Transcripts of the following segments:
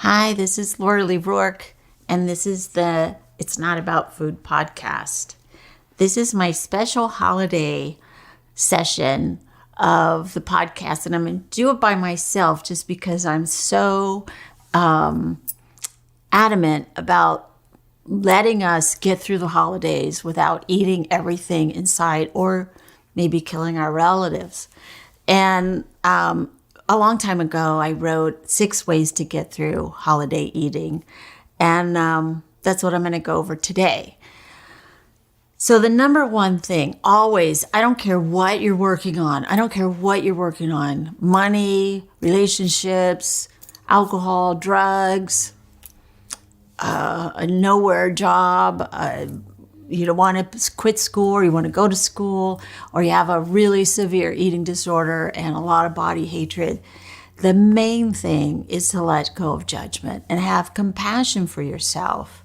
Hi, this is Laurelee Roark, and this is the It's Not About Food podcast. This is my special holiday session of the podcast, and I'm going to do it by myself just because I'm so adamant about letting us get through the holidays without eating everything inside or maybe killing our relatives. And a long time ago, I wrote 6 ways to get through holiday eating. And that's what I'm going to go over today. So the number one thing, always, I don't care what you're working on. Money, relationships, alcohol, drugs, a nowhere job, you don't want to quit school or you want to go to school, or you have a really severe eating disorder and a lot of body hatred. The main thing is to let go of judgment and have compassion for yourself.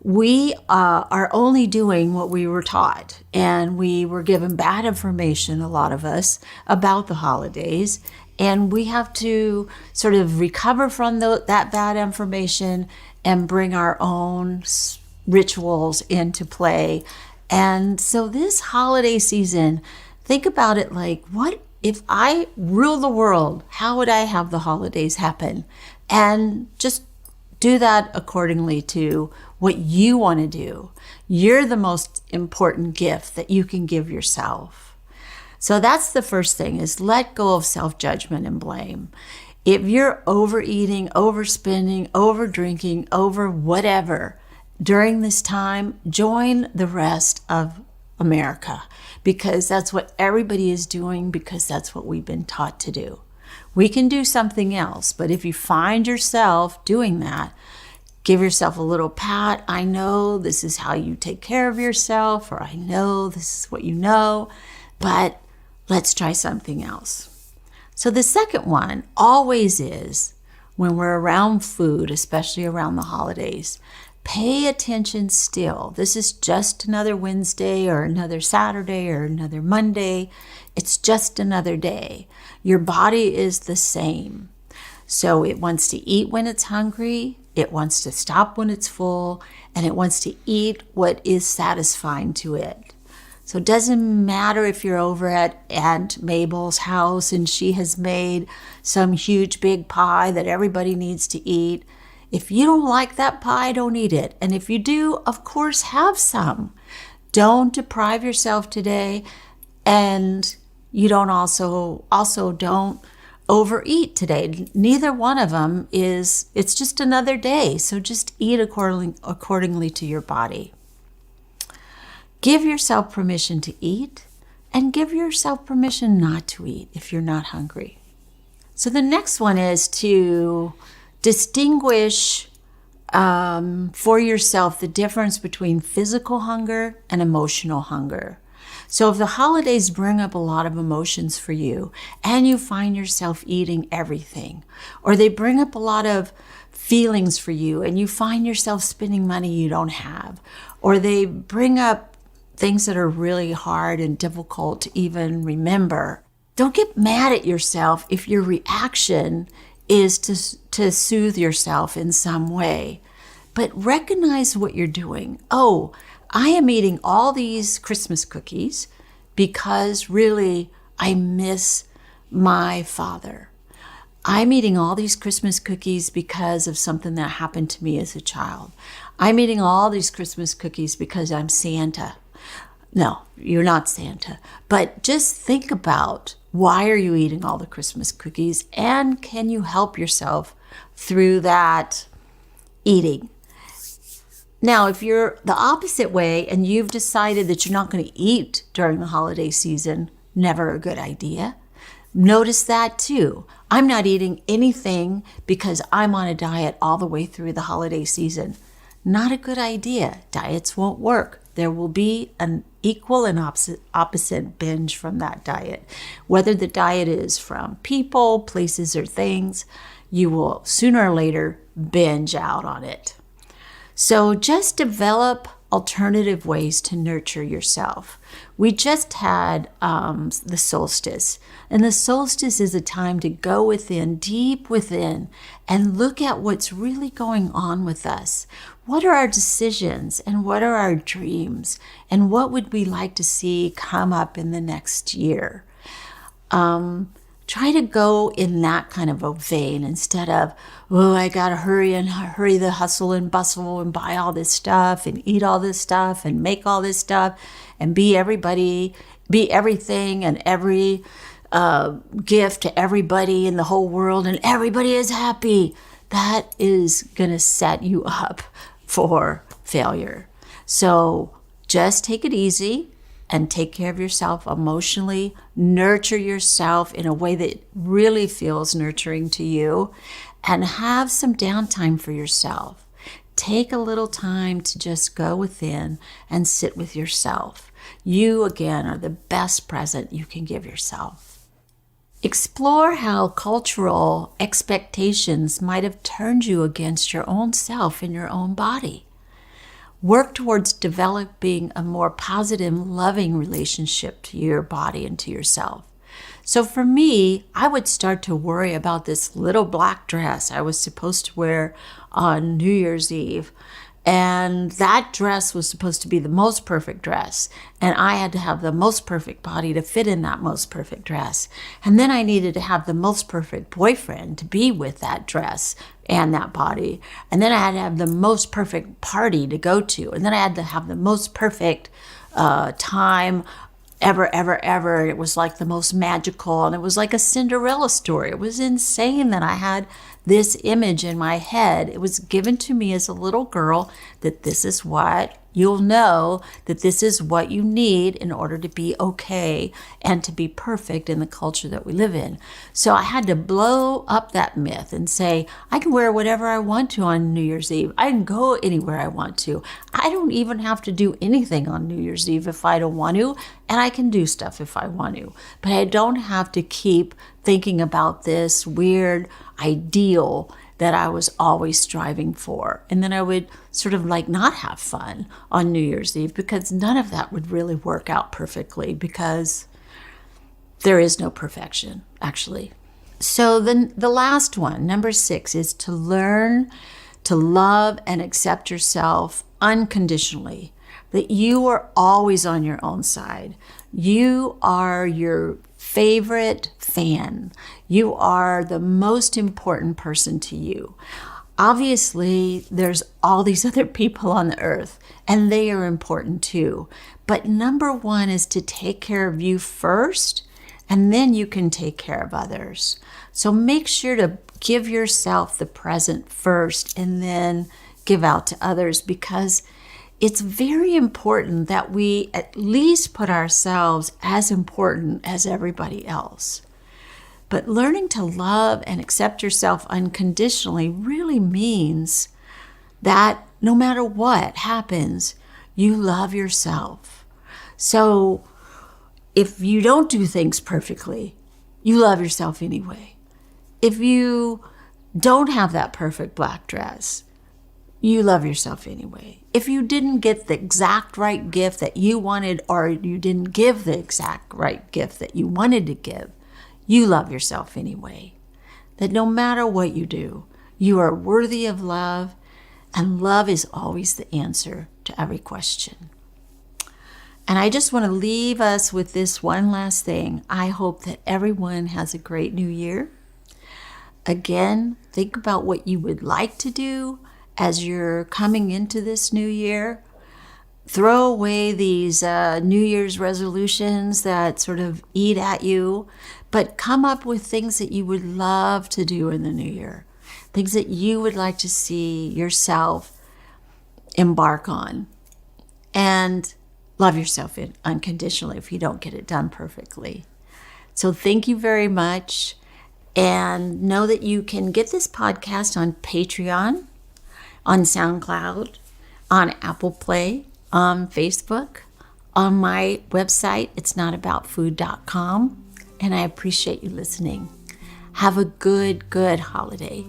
We are only doing what we were taught, and we were given bad information, a lot of us, about the holidays, and we have to sort of recover from that bad information and bring our own rituals into play. And so this holiday season, think about it like, what if I rule the world? How would I have the holidays happen? And just do that accordingly to what you want to do. You're the most important gift that you can give yourself. So that's the first thing, is let go of self-judgment and blame. If you're overeating, overspending, overdrinking, over whatever, during this time, join the rest of America, because that's what everybody is doing, because that's what we've been taught to do. We can do something else, but if you find yourself doing that, give yourself a little pat. I know this is how you take care of yourself, or I know this is what you know, but let's try something else. So the second one always is, when we're around food, especially around the holidays, pay attention still. This is just another Wednesday or another Saturday or another Monday. It's just another day. Your body is the same. So it wants to eat when it's hungry, it wants to stop when it's full, and it wants to eat what is satisfying to it. So it doesn't matter if you're over at Aunt Mabel's house and she has made some huge big pie that everybody needs to eat. If you don't like that pie, don't eat it. And if you do, of course, have some. Don't deprive yourself today. And you don't also don't overeat today. Neither one of them it's just another day. So just eat accordingly to your body. Give yourself permission to eat, and give yourself permission not to eat if you're not hungry. So the next one is to distinguish for yourself the difference between physical hunger and emotional hunger. So if the holidays bring up a lot of emotions for you and you find yourself eating everything, or they bring up a lot of feelings for you and you find yourself spending money you don't have, or they bring up things that are really hard and difficult to even remember, don't get mad at yourself if your reaction is to soothe yourself in some way. But recognize what you're doing. Oh, I am eating all these Christmas cookies because really I miss my father. I'm eating all these Christmas cookies because of something that happened to me as a child. I'm eating all these Christmas cookies because I'm Santa. No, you're not Santa. But just think about, why are you eating all the Christmas cookies? And can you help yourself through that eating? Now, if you're the opposite way and you've decided that you're not going to eat during the holiday season, never a good idea. Notice that too. I'm not eating anything because I'm on a diet all the way through the holiday season. Not a good idea. Diets won't work. There will be an equal and opposite binge from that diet. Whether the diet is from people, places, or things, you will sooner or later binge out on it. So just develop alternative ways to nurture yourself. We just had the solstice, and the solstice is a time to go within, deep within, and look at what's really going on with us. What are our decisions, and what are our dreams, and what would we like to see come up in the next year? Try to go in that kind of a vein instead of, oh, I got to hurry the hustle and bustle and buy all this stuff and eat all this stuff and make all this stuff and be everybody, be everything and every gift to everybody in the whole world and everybody is happy. That is going to set you up for failure. So just take it easy and take care of yourself emotionally. Nurture yourself in a way that really feels nurturing to you, and have some downtime for yourself. Take a little time to just go within and sit with yourself. You, again, are the best present you can give yourself. Explore how cultural expectations might have turned you against your own self and your own body. Work towards developing a more positive, loving relationship to your body and to yourself. So for me, I would start to worry about this little black dress I was supposed to wear on New Year's Eve. And that dress was supposed to be the most perfect dress. And I had to have the most perfect body to fit in that most perfect dress. And then I needed to have the most perfect boyfriend to be with that dress and that body. And then I had to have the most perfect party to go to. And then I had to have the most perfect time ever. It was like the most magical. And it was like a Cinderella story. It was insane that I had this image in my head. It was given to me as a little girl that this is what you'll know, that this is what you need in order to be okay and to be perfect in the culture that we live in. So I had to blow up that myth and say, I can wear whatever I want to on New Year's Eve. I can go anywhere I want to. I don't even have to do anything on New Year's Eve if I don't want to, and I can do stuff if I want to. But I don't have to keep thinking about this weird ideal that I was always striving for. And then I would sort of like not have fun on New Year's Eve because none of that would really work out perfectly because there is no perfection, actually. So then the last one, number 6, is to learn to love and accept yourself unconditionally, that you are always on your own side. You are your favorite fan. You are the most important person to you. Obviously, there's all these other people on the earth, and they are important too. But number 1 is to take care of you first, and then you can take care of others. So make sure to give yourself the present first, and then give out to others, because it's very important that we at least put ourselves as important as everybody else. But learning to love and accept yourself unconditionally really means that no matter what happens, you love yourself. So if you don't do things perfectly, you love yourself anyway. If you don't have that perfect black dress, you love yourself anyway. If you didn't get the exact right gift that you wanted, or you didn't give the exact right gift that you wanted to give, you love yourself anyway. That no matter what you do, you are worthy of love, and love is always the answer to every question. And I just want to leave us with this one last thing. I hope that everyone has a great new year. Again, think about what you would like to do as you're coming into this new year. Throw away these New Year's resolutions that sort of eat at you, but come up with things that you would love to do in the new year, things that you would like to see yourself embark on. And love yourself unconditionally if you don't get it done perfectly. So thank you very much. And know that you can get this podcast on Patreon, on SoundCloud, on Apple Play, on Facebook, on my website, itsnotaboutfood.com. And I appreciate you listening. Have a good holiday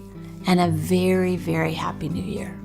and a very, very happy new year.